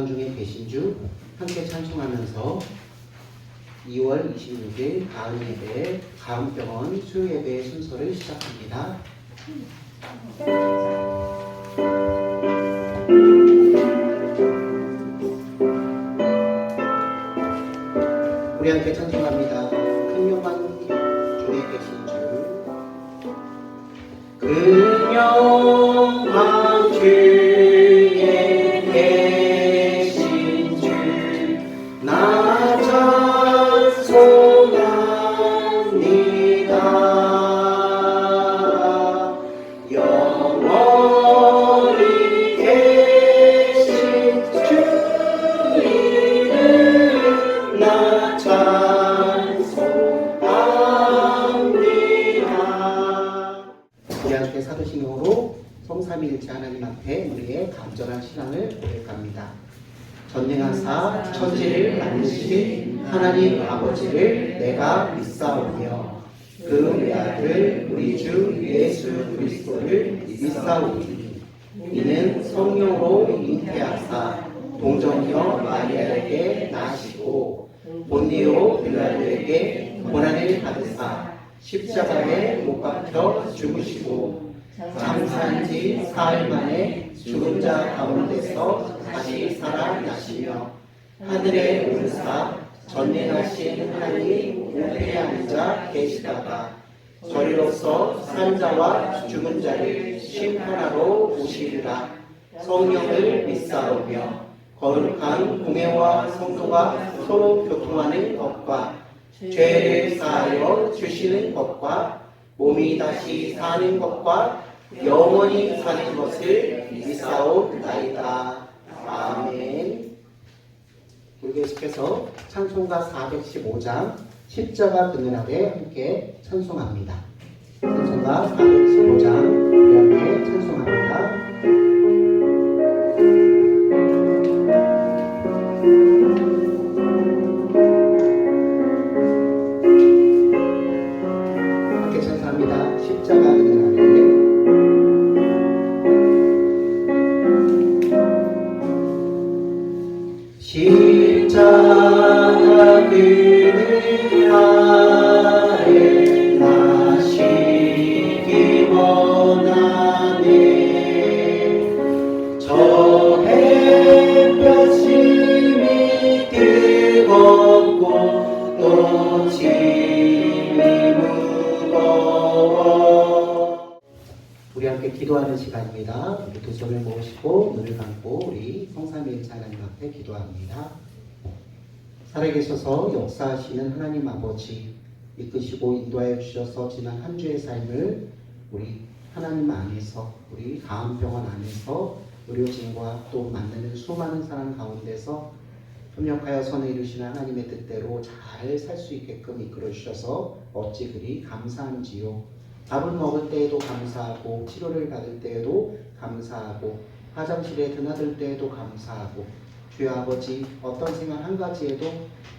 중에 계신 주 함께 찬송하면서 2월 26일 가을 예배, 가음병원 수요 예배 순서를 시작합니다. 우리 함께 찬송합니다. 큰 영광 중에 계신 주, 큰 영광 중에 계신 주, 나 찬송합니다. 영원히 계신 주 이름 나 찬송합니다. 우리 함께 사도신경으로 성삼위일체 하나님 앞에 우리의 간절한 신앙을 고백합니다. 전능하사 천지를 만드신 하나님 아버지를 내가 믿사오며 그 외아들 우리 주 예수 그리스도를 믿사오니 이는 성령으로 잉태하사 동정녀 마리아에게 나시고 본디오 빌라도에게 고난을 받으사 십자가에 못 박혀 죽으시고 장사한 지 사흘 만에 죽은 자 가운데서 다시 살아나시며 하늘에 오르사 전능하신 하나님 우편에 앉아 계시다가 저리로서 산 자와 죽은 자를 심판하러 오시리라. 성령을 믿사오며 거룩한 공회와 성도가 서로 교통하는 것과 죄를 사하여 주시는 것과 몸이 다시 사는 것과 영원히 사는 것을 믿사옵나이다. 아멘. 우리 계속해서 찬송가 415장 십자가 그늘 아래 함께 찬송합니다. 찬송가 415장 우리 함께 찬송합니다. 함께 찬송합니다. 십자가 그늘 아래. 십자가 그늘 아래 나시기 원하네. 저 햇볕이 뜨겁고 또 짐이 무거워. 우리 함께 기도하는 시간입니다. 우리 두 손을 모으시고 눈을 감고 우리 성삼위일체 하나님 앞에 기도합니다. 살아계셔서 역사하시는 하나님 아버지, 이끄시고 인도하여 주셔서 지난 한 주의 삶을 우리 하나님 안에서, 우리 가음병원 안에서 의료진과 또 만나는 수많은 사람 가운데서 협력하여 선을 이루시는 하나님의 뜻대로 잘 살 수 있게끔 이끌어 주셔서 어찌 그리 감사한지요. 밥을 먹을 때에도 감사하고, 치료를 받을 때에도 감사하고, 화장실에 드나들 때에도 감사하고, 주여 아버지 어떤 생활 한 가지에도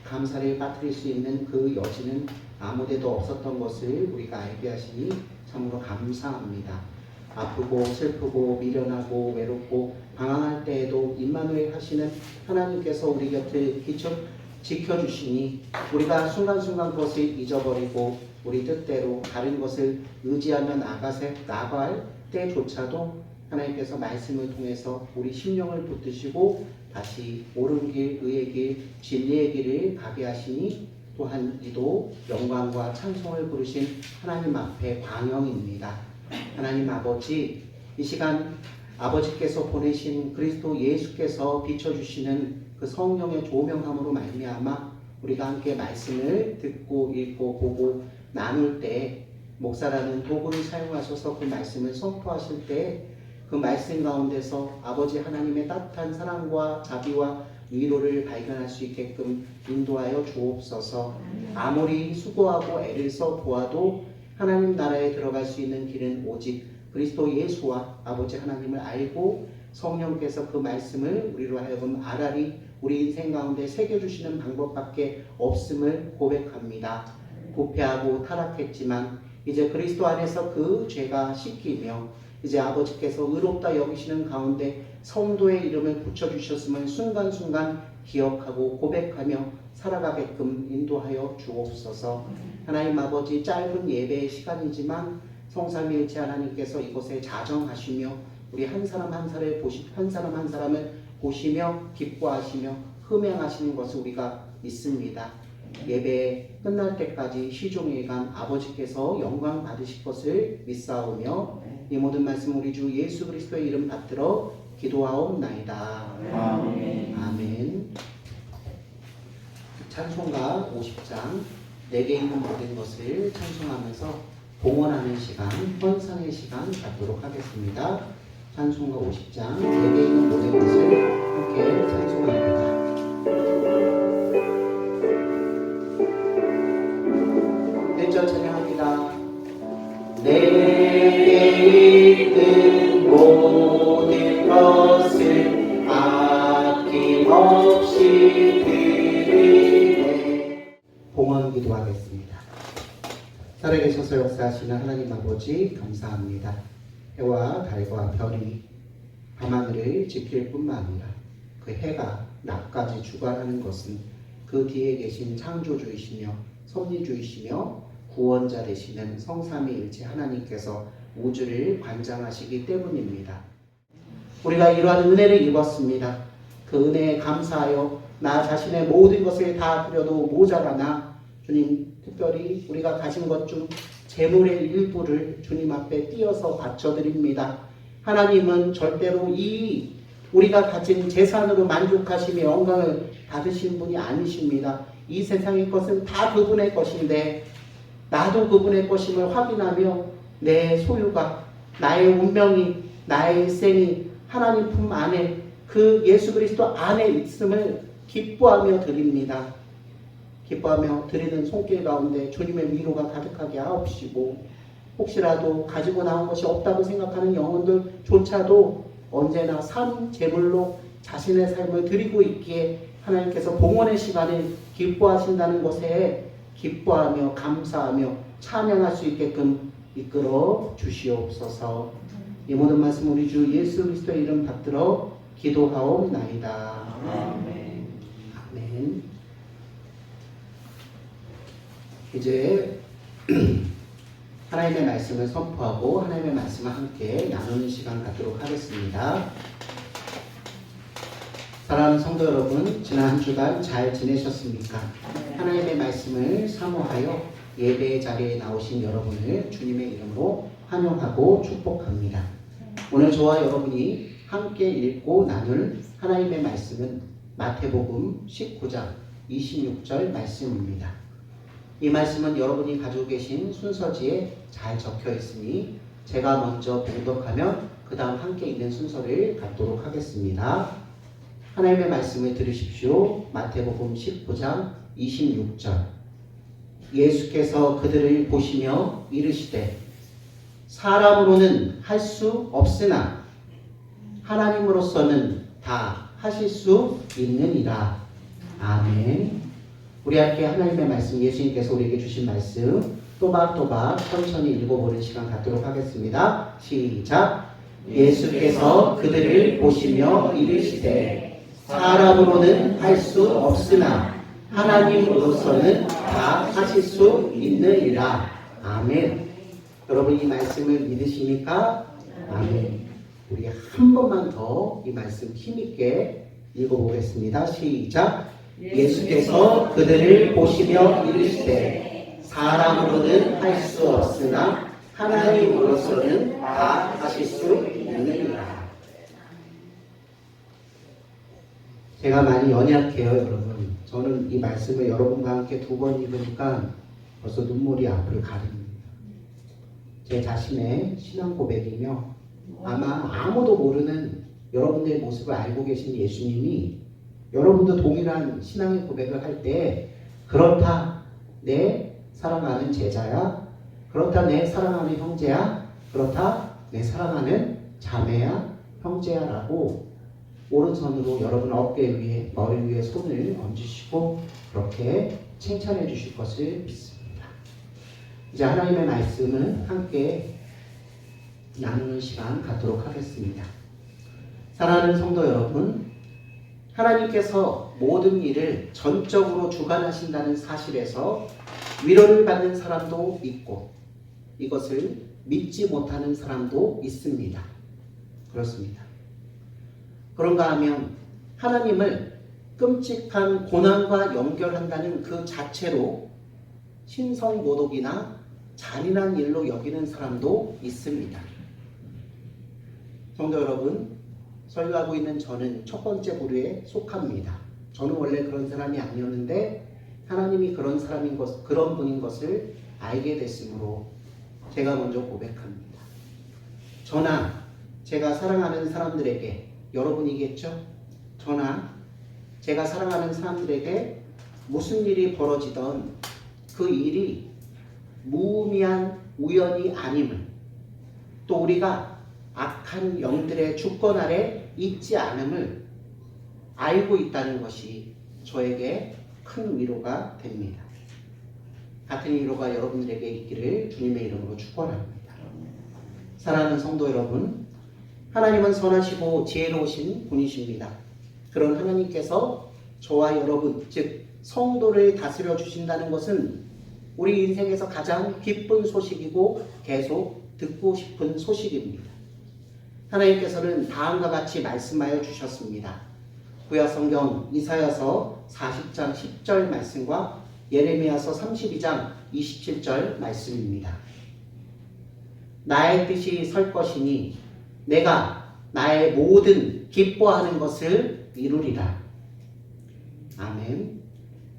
감사를 빠뜨릴 수 있는 그 여지는 아무데도 없었던 것을 우리가 알게 하시니 참으로 감사합니다. 아프고 슬프고 미련하고 외롭고 방황할 때에도 임마누엘 하시는 하나님께서 우리 곁을 지켜주시니 우리가 순간순간 그것을 잊어버리고 우리 뜻대로 다른 것을 의지하며 나갈 때조차도 하나님께서 말씀을 통해서 우리 심령을 붙드시고 다시 옳은 길, 의의 길, 진리의 길을 가게 하시니 또한 이도 영광과 찬송을 부르신 하나님 앞에 광영입니다. 하나님 아버지, 이 시간 아버지께서 보내신 그리스도 예수께서 비춰주시는 그 성령의 조명함으로 말미암아 우리가 함께 말씀을 듣고 읽고 보고 나눌 때 목사라는 도구를 사용하셔서 그 말씀을 선포하실 때 그 말씀 가운데서 아버지 하나님의 따뜻한 사랑과 자비와 위로를 발견할 수 있게끔 인도하여 주옵소서. 아무리 수고하고 애를 써 보아도 하나님 나라에 들어갈 수 있는 길은 오직 그리스도 예수와 아버지 하나님을 알고 성령께서 그 말씀을 우리로 하여금 알아리 우리 인생 가운데 새겨주시는 방법밖에 없음을 고백합니다. 부패하고 타락했지만 이제 그리스도 안에서 그 죄가 씻기며 이제 아버지께서 의롭다 여기시는 가운데 성도의 이름을 붙여주셨음을 순간순간 기억하고 고백하며 살아가게끔 인도하여 주옵소서. 하나님 아버지, 짧은 예배의 시간이지만 성삼위일체 하나님께서 이곳에 자정하시며 우리 한 사람 한 사람을 보시며 기뻐하시며 흠양하시는 것을 우리가 믿습니다. 예배 끝날 때까지 시종일관 아버지께서 영광 받으실 것을 믿사오며 이 모든 말씀 우리 주 예수 그리스도의 이름 받들어 기도하옵나이다. 아멘. 아멘. 찬송가 50장 내게 있는 모든 것을 찬송하면서 봉헌하는 시간, 헌상의 시간 갖도록 하겠습니다. 찬송가 50장 내게 있는 모든 것을 함께 찬송합니다. 찬양합니다. 내게 있는 모든 것을 아낌없이 드리네. 봉헌 기도하겠습니다. 살아계셔서 역사하시는 하나님 아버지 감사합니다. 해와 달과 별이 밤하늘을 지킬 뿐만 아니라 그 해가 낮까지 주관하는 것은 그 뒤에 계신 창조주이시며 섭리주이시며 구원자 되시는 성삼위일체 하나님께서 우주를 관장하시기 때문입니다. 우리가 이러한 은혜를 입었습니다. 그 은혜에 감사하여 나 자신의 모든 것을 다 드려도 모자라나 주님, 특별히 우리가 가진 것 중 재물의 일부를 주님 앞에 띄어서 바쳐드립니다. 하나님은 절대로 이 우리가 가진 재산으로 만족하시며 영광을 받으신 분이 아니십니다. 이 세상의 것은 다 그분의 것인데 나도 그분의 것임을 확인하며 내 소유가, 나의 운명이, 나의 일생이 하나님 품 안에 그 예수 그리스도 안에 있음을 기뻐하며 드립니다. 기뻐하며 드리는 손길 가운데 주님의 위로가 가득하게 하옵시고 혹시라도 가지고 나온 것이 없다고 생각하는 영혼들조차도 언제나 산 제물로 자신의 삶을 드리고 있기에 하나님께서 봉헌의 시간을 기뻐하신다는 것에 기뻐하며 감사하며 찬양할 수 있게끔 이끌어 주시옵소서. 이 모든 말씀 우리 주 예수 그리스도의 이름 받들어 기도하옵나이다. 아멘. 아멘. 이제 하나님의 말씀을 선포하고 하나님의 말씀을 함께 나누는 시간 갖도록 하겠습니다. 사랑하는 성도 여러분, 지난 한 주간 잘 지내셨습니까? 하나님의 말씀을 사모하여 예배의 자리에 나오신 여러분을 주님의 이름으로 환영하고 축복합니다. 오늘 저와 여러분이 함께 읽고 나눌 하나님의 말씀은 마태복음 19장 26절 말씀입니다. 이 말씀은 여러분이 가지고 계신 순서지에 잘 적혀 있으니 제가 먼저 봉독하면 그 다음 함께 있는 순서를 갖도록 하겠습니다. 하나님의 말씀을 들으십시오. 마태복음 19장 26절. 예수께서 그들을 보시며 이르시되 사람으로는 할 수 없으나 하나님으로서는 다 하실 수 있느니라. 아멘. 우리 함께 하나님의 말씀, 예수님께서 우리에게 주신 말씀 또박또박 천천히 읽어보는 시간 갖도록 하겠습니다. 시작. 예수께서 그들을 보시며 이르시되 사람으로는 할 수 없으나 하나님으로서는 다 하실 수 있느니라. 아멘. 여러분 이 말씀을 믿으십니까? 아멘. 우리 한 번만 더 이 말씀 힘있게 읽어보겠습니다. 시작. 예수께서 그들을 보시며 이르시되 사람으로는 할 수 없으나 하나님으로서는 다 하실 수 있느니라. 제가 많이 연약해요, 여러분. 저는 이 말씀을 여러분과 함께 2번 읽으니까 벌써 눈물이 앞을 가립니다. 제 자신의 신앙 고백이며 아마 아무도 모르는 여러분들의 모습을 알고 계신 예수님이 여러분도 동일한 신앙의 고백을 할 때 그렇다 내 사랑하는 제자야, 그렇다 내 사랑하는 형제야, 그렇다 내 사랑하는 자매야, 형제야 라고 오른손으로 여러분 어깨 위에 머리 위에 손을 얹으시고 그렇게 칭찬해 주실 것을 믿습니다. 이제 하나님의 말씀을 함께 나누는 시간 갖도록 하겠습니다. 사랑하는 성도 여러분, 하나님께서 모든 일을 전적으로 주관하신다는 사실에서 위로를 받는 사람도 있고 이것을 믿지 못하는 사람도 있습니다. 그렇습니다. 그런가 하면 하나님을 끔찍한 고난과 연결한다는 그 자체로 신성모독이나 잔인한 일로 여기는 사람도 있습니다. 성도 여러분, 설교하고 있는 저는 첫 번째 부류에 속합니다. 저는 원래 그런 사람이 아니었는데 하나님이 그런 분인 것을 알게 됐으므로 제가 먼저 고백합니다. 저나 제가 사랑하는 사람들에게, 여러분이겠죠? 저나 제가 사랑하는 사람들에게 무슨 일이 벌어지던 그 일이 무의미한 우연이 아님을, 또 우리가 악한 영들의 주권 아래 있지 않음을 알고 있다는 것이 저에게 큰 위로가 됩니다. 같은 위로가 여러분들에게 있기를 주님의 이름으로 축원합니다. 사랑하는 성도 여러분, 하나님은 선하시고 지혜로우신 분이십니다. 그런 하나님께서 저와 여러분, 즉 성도를 다스려 주신다는 것은 우리 인생에서 가장 기쁜 소식이고 계속 듣고 싶은 소식입니다. 하나님께서는 다음과 같이 말씀하여 주셨습니다. 구약성경 이사야서 40장 10절 말씀과 예레미야서 32장 27절 말씀입니다. 나의 뜻이 설 것이니 내가 나의 모든 기뻐하는 것을 이루리라. 아멘.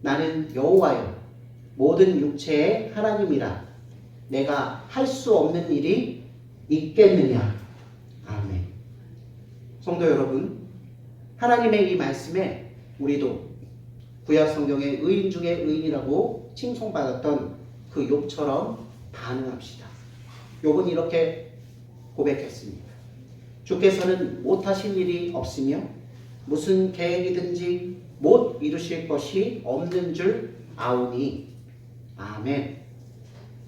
나는 여호와여 모든 육체의 하나님이라. 내가 할 수 없는 일이 있겠느냐. 아멘. 성도 여러분, 하나님의 이 말씀에 우리도 구약 성경의 의인 중에 의인이라고 칭송받았던 그 욥처럼 반응합시다. 욥은 이렇게 고백했습니다. 주께서는 못하실 일이 없으며 무슨 계획이든지 못 이루실 것이 없는 줄 아오니. 아멘.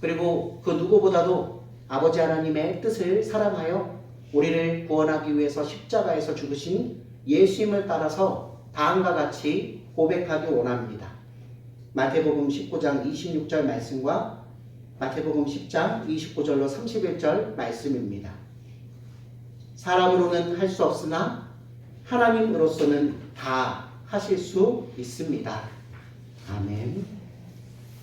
그리고 그 누구보다도 아버지 하나님의 뜻을 사랑하여 우리를 구원하기 위해서 십자가에서 죽으신 예수님을 따라서 다음과 같이 고백하기 원합니다. 마태복음 19장 26절 말씀과 마태복음 10장 29절로 31절 말씀입니다. 사람으로는 할 수 없으나 하나님으로서는 다 하실 수 있습니다. 아멘.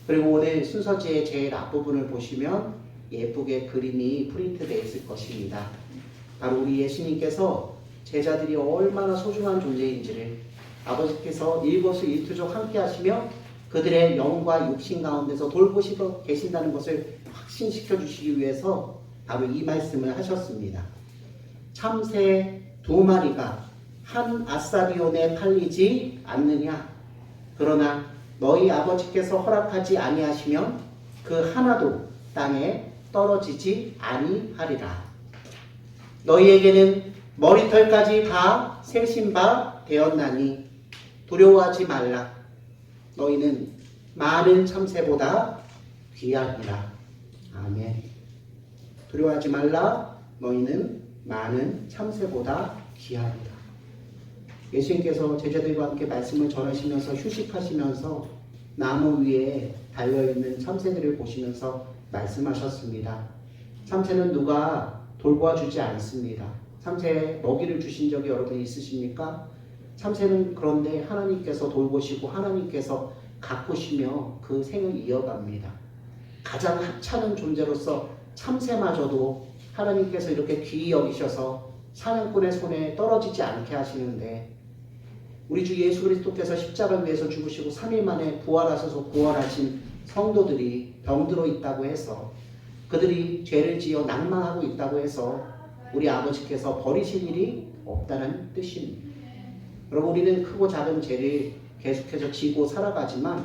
그리고 오늘 순서지의 제일 앞부분을 보시면 예쁘게 그림이 프린트되어 있을 것입니다. 바로 우리 예수님께서 제자들이 얼마나 소중한 존재인지를 아버지께서 일거수일투족 함께 하시며 그들의 영과 육신 가운데서 돌보시고 계신다는 것을 확신시켜 주시기 위해서 바로 이 말씀을 하셨습니다. 참새 2마리가 한 아사리온에 팔리지 않느냐. 그러나 너희 아버지께서 허락하지 아니하시면 그 하나도 땅에 떨어지지 아니하리라. 너희에게는 머리털까지 다 세신 바 되었나니 두려워하지 말라. 너희는 많은 참새보다 귀하니라. 아멘. 두려워하지 말라. 너희는 많은 참새보다 귀하니라. 예수님께서 제자들과 함께 말씀을 전하시면서 휴식하시면서 나무 위에 달려있는 참새들을 보시면서 말씀하셨습니다. 참새는 누가 돌보아주지 않습니다. 참새에 먹이를 주신 적이 여러분 있으십니까? 참새는 그런데 하나님께서 돌보시고 하나님께서 가꾸시며 그 생을 이어갑니다. 가장 하찮은 존재로서 참새마저도 하나님께서 이렇게 귀히 여기셔서 사냥꾼의 손에 떨어지지 않게 하시는데, 우리 주 예수 그리스도께서 십자가를 위해서 죽으시고 3일 만에 부활하셔서 구원하신 성도들이 병들어 있다고 해서, 그들이 죄를 지어 낭망하고 있다고 해서 우리 아버지께서 버리실 일이 없다는 뜻입니다. 여러분, 우리는 크고 작은 죄를 계속해서 지고 살아가지만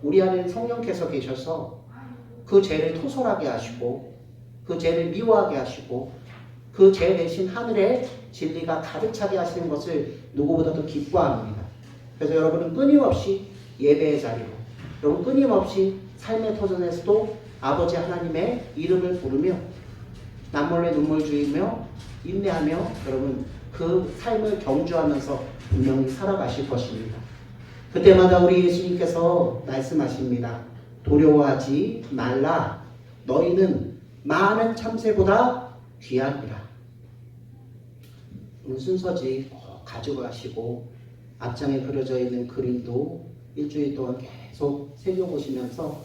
우리 안에는 성령께서 계셔서 그 죄를 토설하게 하시고 그 죄를 미워하게 하시고 그 죄 대신 하늘의 진리가 가득 차게 하시는 것을 누구보다도 기뻐합니다. 그래서 여러분은 끊임없이 예배의 자리로, 여러분 끊임없이 삶의 터전에서도 아버지 하나님의 이름을 부르며 남몰래 눈물 주이며 인내하며 여러분 그 삶을 경주하면서 분명히 살아가실 것입니다. 그때마다 우리 예수님께서 말씀하십니다. 두려워하지 말라. 너희는 많은 참새보다 귀하니라. 오늘 순서지 꼭 가져가시고 앞장에 그려져 있는 그림도 일주일 동안 계속 새겨보시면서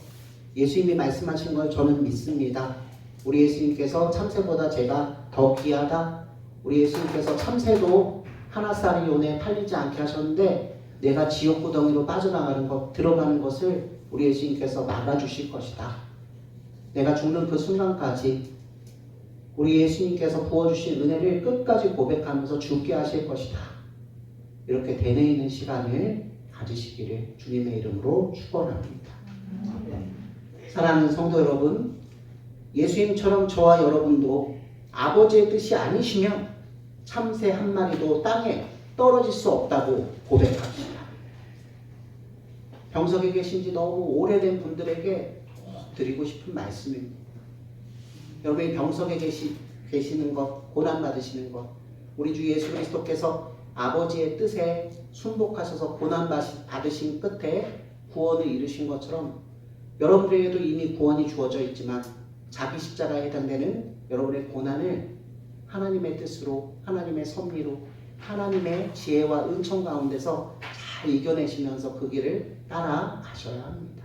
예수님이 말씀하신 걸 저는 믿습니다. 우리 예수님께서 참새보다 제가 더 귀하다. 우리 예수님께서 참새도 하나살이 온에 팔리지 않게 하셨는데 내가 지옥구덩이로 빠져나가는 것, 들어가는 것을 우리 예수님께서 막아주실 것이다. 내가 죽는 그 순간까지 우리 예수님께서 부어주신 은혜를 끝까지 고백하면서 죽게 하실 것이다. 이렇게 되뇌이는 시간을 가지시기를 주님의 이름으로 축원합니다. 사랑하는 성도 여러분, 예수님처럼 저와 여러분도 아버지의 뜻이 아니시면 참새 한 마리도 땅에 떨어질 수 없다고 고백합시다. 병석에 계신 지 너무 오래된 분들에게 꼭 드리고 싶은 말씀입니다. 여러분이 병석에 계시는 것, 고난받으시는 것, 우리 주 예수 그리스도께서 아버지의 뜻에 순복하셔서 고난받으신 끝에 구원을 이루신 것처럼 여러분들에게도 이미 구원이 주어져 있지만 자기 십자가에 해당되는 여러분의 고난을 하나님의 뜻으로, 하나님의 섭리로, 하나님의 지혜와 은총 가운데서 잘 이겨내시면서 그 길을 따라가셔야 합니다.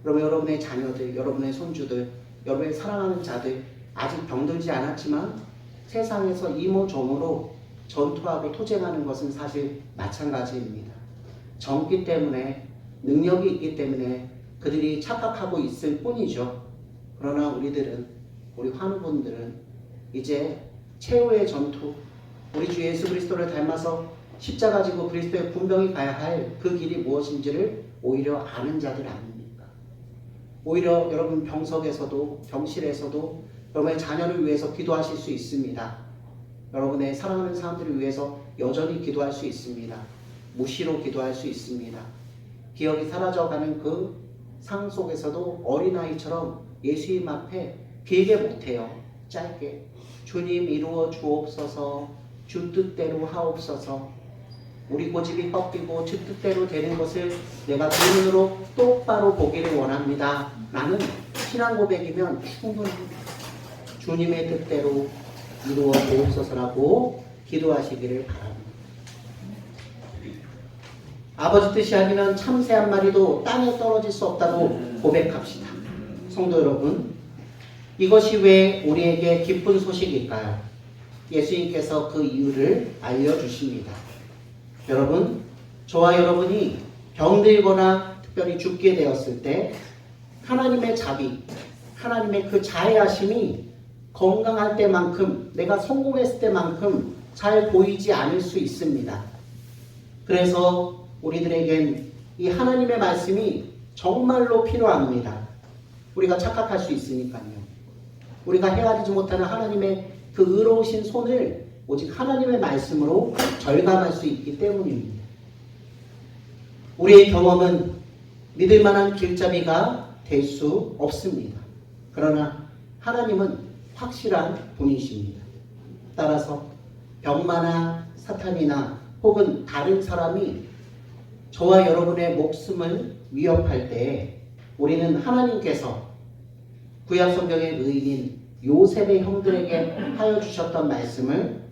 그러면 여러분의 자녀들, 여러분의 손주들, 여러분의 사랑하는 자들 아직 병들지 않았지만 세상에서 이모저모로 전투하고 투쟁하는 것은 사실 마찬가지입니다. 젊기 때문에, 능력이 있기 때문에 그들이 착각하고 있을 뿐이죠. 그러나 우리 환우분들은 이제 최후의 전투, 우리 주 예수 그리스도를 닮아서 십자가 지고 그리스도의 군병이 가야 할 그 길이 무엇인지를 오히려 아는 자들 아닙니까? 오히려 여러분 병석에서도, 병실에서도 여러분의 자녀를 위해서 기도하실 수 있습니다. 여러분의 사랑하는 사람들을 위해서 여전히 기도할 수 있습니다. 무시로 기도할 수 있습니다. 기억이 사라져가는 그 상황 속에서도 어린아이처럼 예수님 앞에 길게 못해요. 짧게 주님 이루어 주옵소서, 주 뜻대로 하옵소서. 우리 고집이 꺾이고 주 뜻대로 되는 것을 내가 두 눈으로 똑바로 보기를 원합니다. 라는 신앙 고백이면 충분합니다. 주님의 뜻대로 이루어 주옵소서라고 기도하시기를 바랍니다. 아버지 뜻이 아니면 참새 한 마리도 땅에 떨어질 수 없다고 고백합시다. 성도 여러분, 이것이 왜 우리에게 기쁜 소식일까요? 예수님께서 그 이유를 알려주십니다. 여러분, 저와 여러분이 병들거나 특별히 죽게 되었을 때 하나님의 자비, 하나님의 그 자애하심이 건강할 때만큼, 내가 성공했을 때만큼 잘 보이지 않을 수 있습니다. 그래서 우리들에겐 이 하나님의 말씀이 정말로 필요합니다. 우리가 착각할 수 있으니까요. 우리가 헤아리지 못하는 하나님의 그 의로우신 손을 오직 하나님의 말씀으로 절감할 수 있기 때문입니다. 우리의 경험은 믿을 만한 길잡이가 될 수 없습니다. 그러나 하나님은 확실한 분이십니다. 따라서 병마나 사탄이나 혹은 다른 사람이 저와 여러분의 목숨을 위협할 때 우리는 하나님께서 구약 성경의 의인인 요셉의 형들에게 하여 주셨던 말씀을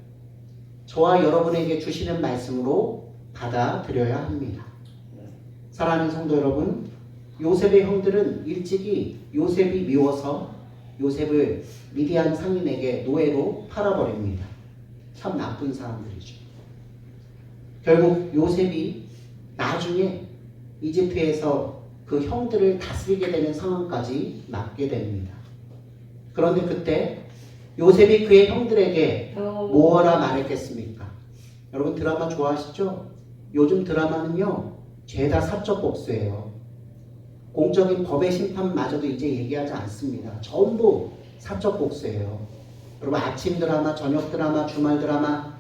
저와 여러분에게 주시는 말씀으로 받아들여야 합니다. 사랑하는 성도 여러분, 요셉의 형들은 일찍이 요셉이 미워서 요셉을 미디안 상인에게 노예로 팔아버립니다. 참 나쁜 사람들이죠. 결국 요셉이 나중에 이집트에서 그 형들을 다스리게 되는 상황까지 맞게 됩니다. 그런데 그때 요셉이 그의 형들에게 뭐라 말했겠습니까? 여러분 드라마 좋아하시죠? 요즘 드라마는요, 죄다 사적 복수예요. 공적인 법의 심판마저도 이제 얘기하지 않습니다. 전부 사적 복수예요. 여러분 아침 드라마, 저녁 드라마, 주말 드라마,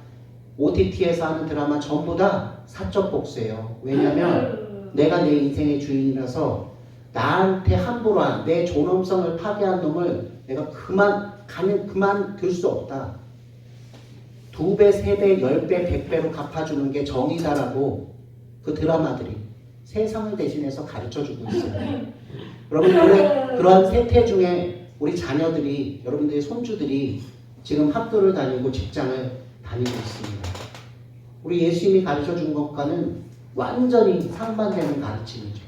OTT에서 하는 드라마 전부 다 사적 복수예요. 왜냐하면 내가 내 인생의 주인이라서 나한테 함부로 한 내 존엄성을 파괴한 놈을 내가 그만 둘 수 없다. 2배, 3배, 10배, 100배로 갚아주는 게 정의다라고 그 드라마들이 세상을 대신해서 가르쳐주고 있어요. 여러분, 그러한 세태 중에 우리 자녀들이, 여러분들의 손주들이 지금 학교를 다니고 직장을 다니고 있습니다. 우리 예수님이 가르쳐준 것과는 완전히 상반되는 가르침이죠.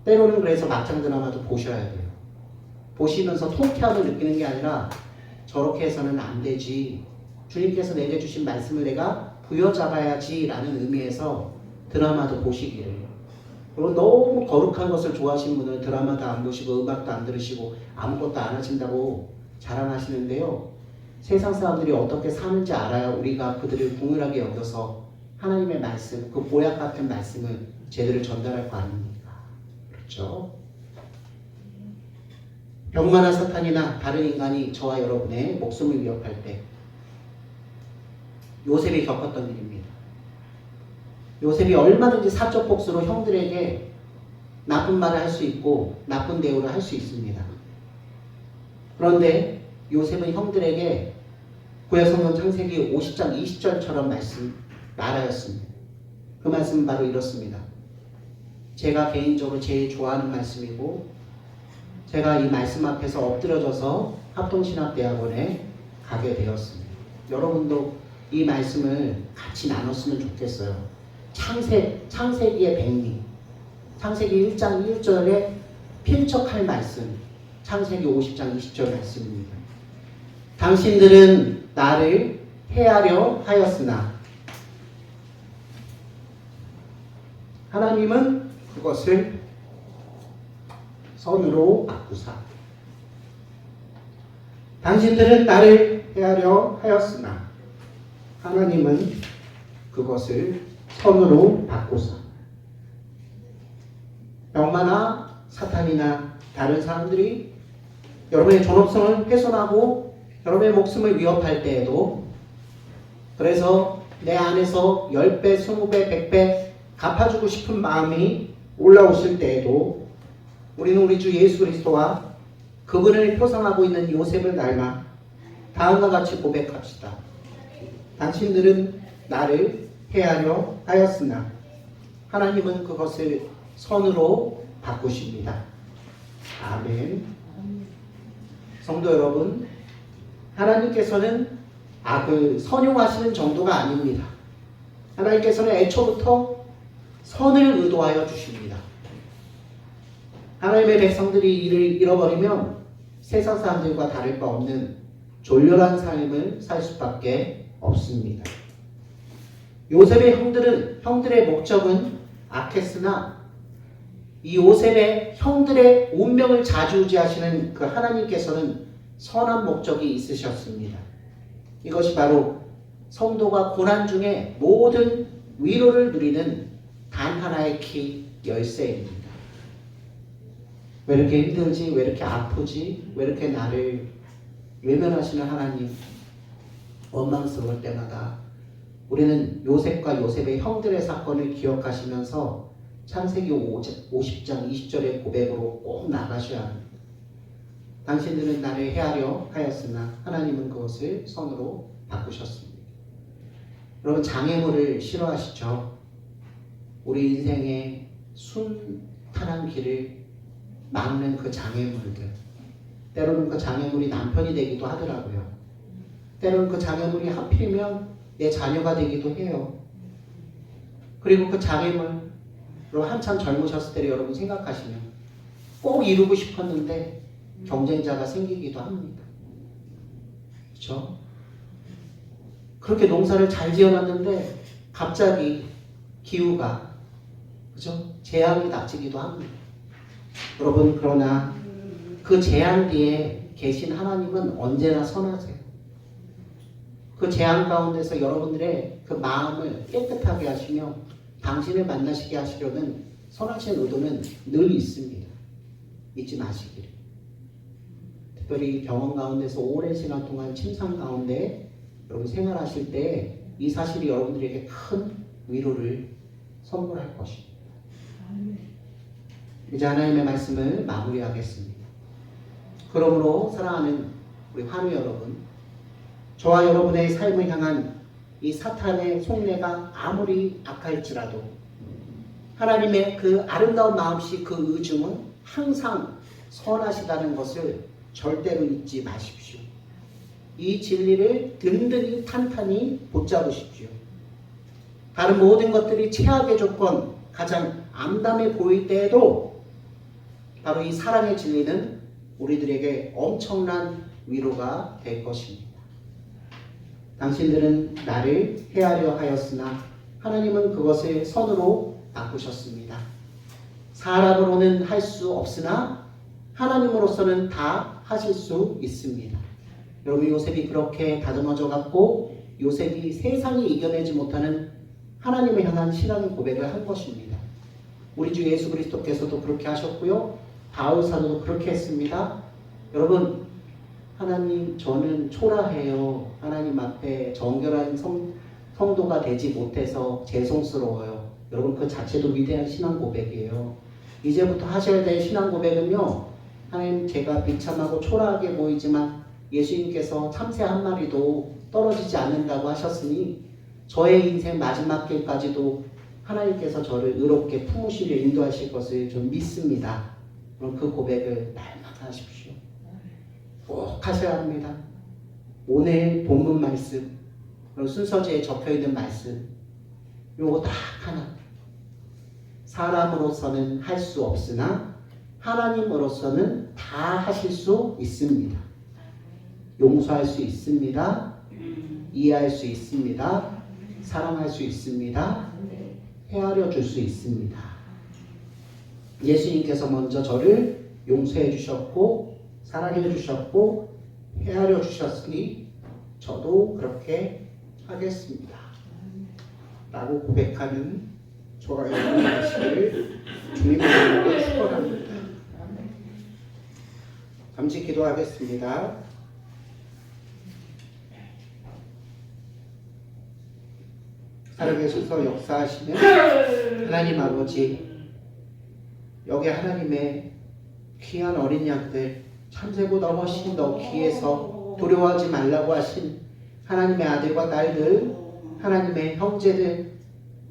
때로는 그래서 막장 드라마도 보셔야 돼요. 보시면서 통쾌함을 느끼는 게 아니라 저렇게 해서는 안 되지. 주님께서 내게 주신 말씀을 내가 부여잡아야지 라는 의미에서 드라마도 보시기를. 그리고 너무 거룩한 것을 좋아하시는 분은 드라마도 안 보시고 음악도 안 들으시고 아무것도 안 하신다고 자랑하시는데요. 세상 사람들이 어떻게 사는지 알아야 우리가 그들을 궁휼하게 여겨서 하나님의 말씀, 그 보약 같은 말씀을 제대로 전달할 거 아닙니까? 그렇죠? 병마나 사탄이나 다른 인간이 저와 여러분의 목숨을 위협할 때 요셉이 겪었던 일입니다. 요셉이 얼마든지 사적 복수로 형들에게 나쁜 말을 할 수 있고 나쁜 대우를 할 수 있습니다. 그런데 요셉은 형들에게 구약성경 창세기 50장 20절처럼 말하였습니다. 그 말씀은 바로 이렇습니다. 제가 개인적으로 제일 좋아하는 말씀이고 제가 이 말씀 앞에서 엎드려져서 합동신학대학원에 가게 되었습니다. 여러분도 이 말씀을 같이 나눴으면 좋겠어요. 창세기의 백미, 창세기 1장 1절에 필적할 말씀, 창세기 50장 20절 말씀입니다. 당신들은 나를 해하려 하였으나 하나님은 그것을 선으로 바꾸사. 당신들은 나를 해하려 하였으나 하나님은 그것을 선으로 바꾸사. 병마나 사탄이나 다른 사람들이 여러분의 존엄성을 훼손하고 여러분의 목숨을 위협할 때에도, 그래서 내 안에서 10배, 20배, 100배 갚아주고 싶은 마음이 올라오실 때에도 우리는 우리 주 예수 그리스도와 그분을 표상하고 있는 요셉을 닮아 다음과 같이 고백합시다. 당신들은 나를 해하려 하였으나 하나님은 그것을 선으로 바꾸십니다. 아멘. 성도 여러분, 하나님께서는 악을 선용하시는 정도가 아닙니다. 하나님께서는 애초부터 선을 의도하여 주십니다. 하나님의 백성들이 이를 잃어버리면 세상 사람들과 다를 바 없는 졸렬한 삶을 살 수밖에 없습니다. 요셉의 형들의 목적은 악했으나 이 요셉의 형들의 운명을 좌지우지하시는 그 하나님께서는 선한 목적이 있으셨습니다. 이것이 바로 성도가 고난 중에 모든 위로를 누리는 단 하나의 키, 열쇠입니다. 왜 이렇게 힘들지? 왜 이렇게 아프지? 왜 이렇게 나를 외면하시는 하나님? 원망스러울 때마다 우리는 요셉과 요셉의 형들의 사건을 기억하시면서 창세기 50장 20절의 고백으로 꼭 나가셔야 합니다. 당신들은 나를 해하려 하였으나 하나님은 그것을 선으로 바꾸셨습니다. 여러분, 장애물을 싫어하시죠? 우리 인생의 순탄한 길을 막는 그 장애물들, 때로는 그 장애물이 남편이 되기도 하더라고요. 때로는 그 장애물이 하필이면 내 자녀가 되기도 해요. 그리고 그 장애물로 한참 젊으셨을 때를 여러분 생각하시면 꼭 이루고 싶었는데 경쟁자가 생기기도 합니다. 그렇죠? 그렇게 농사를 잘 지어놨는데 갑자기 기후가, 그렇죠? 재앙이 닥치기도 합니다. 여러분, 그러나 그 재앙 뒤에 계신 하나님은 언제나 선하세요. 그 재앙 가운데서 여러분들의 그 마음을 깨끗하게 하시며 당신을 만나시게 하시려는 선하신 의도는 늘 있습니다. 잊지 마시기를. 특별히 병원 가운데서 오랜 시간 동안 침상 가운데 여러분 생활하실 때 이 사실이 여러분들에게 큰 위로를 선물할 것입니다. 이제 하나님의 말씀을 마무리하겠습니다. 그러므로 사랑하는 우리 환우 여러분, 저와 여러분의 삶을 향한 이 사탄의 속내가 아무리 악할지라도 하나님의 그 아름다운 마음씨, 그 의중은 항상 선하시다는 것을 절대로 잊지 마십시오. 이 진리를 든든히 탄탄히 붙잡으십시오. 다른 모든 것들이 최악의 조건, 가장 암담해 보일 때에도 바로 이 사랑의 진리는 우리들에게 엄청난 위로가 될 것입니다. 당신들은 나를 해하려 하였으나 하나님은 그것을 선으로 바꾸셨습니다. 사람으로는 할 수 없으나 하나님으로서는 다 하실 수 있습니다. 여러분, 요셉이 그렇게 다듬어져 갔고 요셉이 세상이 이겨내지 못하는 하나님을 향한 신앙의 고백을 한 것입니다. 우리 주 예수 그리스도께서도 그렇게 하셨고요. 바울 사도도 그렇게 했습니다. 여러분, 하나님, 저는 초라해요. 하나님 앞에 정결한 성도가 되지 못해서 죄송스러워요. 여러분, 그 자체도 위대한 신앙 고백이에요. 이제부터 하셔야 될 신앙 고백은요, 하나님, 제가 비참하고 초라하게 보이지만 예수님께서 참새 한 마리도 떨어지지 않는다고 하셨으니 저의 인생 마지막 길까지도 하나님께서 저를 의롭게 품으시려 인도하실 것을 좀 믿습니다. 그럼 그 고백을 날마다 하십시오. 꼭 하셔야 합니다. 오늘 본문 말씀, 순서지에 적혀있는 말씀, 요거 딱 하나. 사람으로서는 할 수 없으나 하나님으로서는 다 하실 수 있습니다. 용서할 수 있습니다. 이해할 수 있습니다. 사랑할 수 있습니다. 헤아려 줄 수 있습니다. 예수님께서 먼저 저를 용서해 주셨고 사랑해 주셨고 헤아려 주셨으니 저도 그렇게 하겠습니다. 라고 고백하는 저와 여러분이 되시기를 주님의 이름으로 축원합니다. 잠시 기도하겠습니다. 살아계셔서 역사하시는 하나님 아버지, 여기 하나님의 귀한 어린 양들, 참새보다 훨씬 더 귀해서 두려워하지 말라고 하신 하나님의 아들과 딸들, 하나님의 형제들,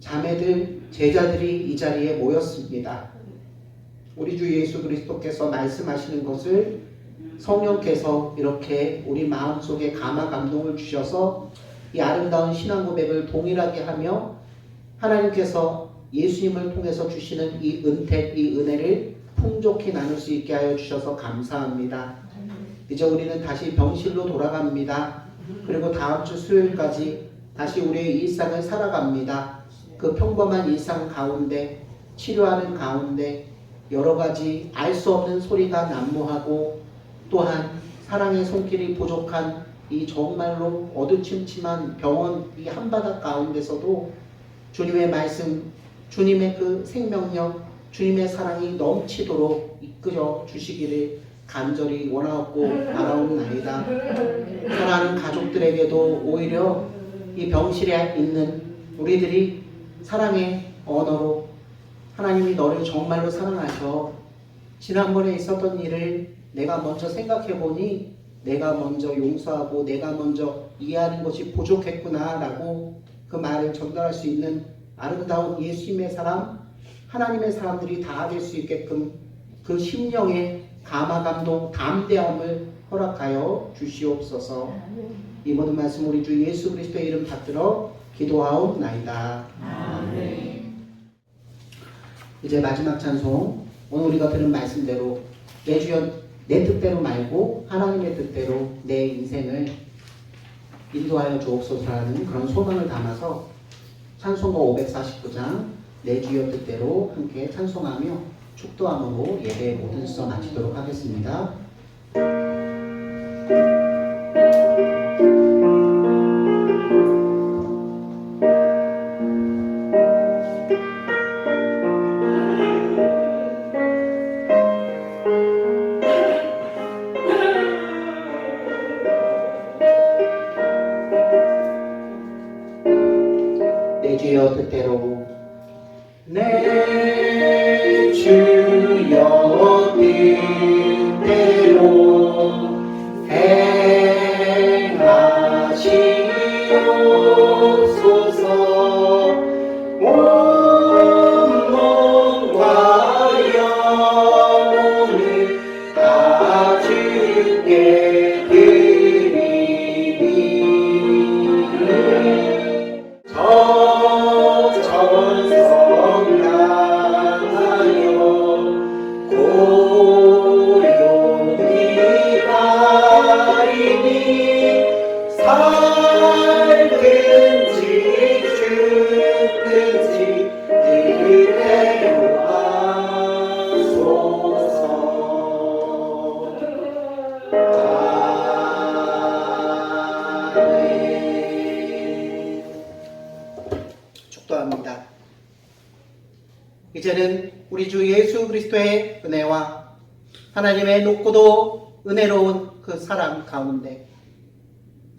자매들, 제자들이 이 자리에 모였습니다. 우리 주 예수 그리스도께서 말씀하시는 것을 성령께서 이렇게 우리 마음속에 감화 감동을 주셔서 이 아름다운 신앙 고백을 동일하게 하며 하나님께서 예수님을 통해서 주시는 이 은택, 이 은혜를 풍족히 나눌 수 있게 하여 주셔서 감사합니다. 이제 우리는 다시 병실로 돌아갑니다. 그리고 다음 주 수요일까지 다시 우리의 일상을 살아갑니다. 그 평범한 일상 가운데, 치료하는 가운데 여러 가지 알 수 없는 소리가 난무하고 또한 사랑의 손길이 부족한 이 정말로 어두침침한 병원 이 한바닥 가운데서도 주님의 말씀, 주님의 그 생명력, 주님의 사랑이 넘치도록 이끌어 주시기를 간절히 원하고 바라옵나이다. 사랑하는 가족들에게도 오히려 이 병실에 있는 우리들이 사랑의 언어로 하나님이 너를 정말로 사랑하셔. 지난번에 있었던 일을 내가 먼저 생각해보니 내가 먼저 용서하고 내가 먼저 이해하는 것이 부족했구나 라고 그 말을 전달할 수 있는 아름다운 예수님의 사람, 하나님의 사람들이 다 될 수 있게끔 그 심령의 감화 감동, 담대함을 허락하여 주시옵소서. 이 모든 말씀 우리 주 예수 그리스도의 이름 받들어 기도하옵나이다. 아멘. 이제 마지막 찬송, 오늘 우리가 들은 말씀대로 내 주여 내 뜻대로 말고 하나님의 뜻대로 내 인생을 인도하여 주옵소서라는 그런 소망을 담아서 찬송가 549장 내 주여 뜻대로 함께 찬송하며 축도함으로 예배의 모든 수서 마치도록 하겠습니다. 내 주여 뜻대로 내 주여 뜻대로 행하옵소서. 고요히 가리니 살든지 죽든지 이대로하소서. 아멘. 축도합니다. 이제는 우리 주 예수 그리스도의 은혜와 하나님의 높고도 은혜로운 그 사랑 가운데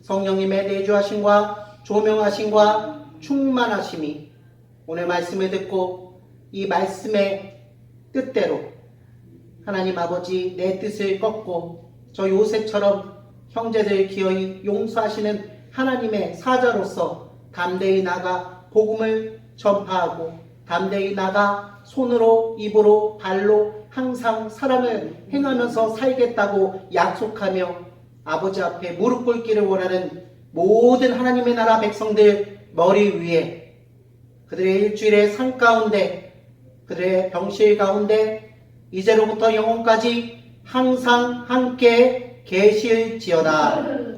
성령님의 내주하심과 조명하심과 충만하심이 오늘 말씀을 듣고 이 말씀의 뜻대로 하나님 아버지 내 뜻을 꺾고 저 요셉처럼 형제들 기어이 용서하시는 하나님의 사자로서 담대히 나가 복음을 전파하고 담대히 나가 손으로 입으로 발로 항상 사랑을 행하면서 살겠다고 약속하며 아버지 앞에 무릎 꿇기를 원하는 모든 하나님의 나라 백성들 머리 위에 그들의 일주일의 삶 가운데 그들의 병실 가운데 이제로부터 영원까지 항상 함께 계실지어다.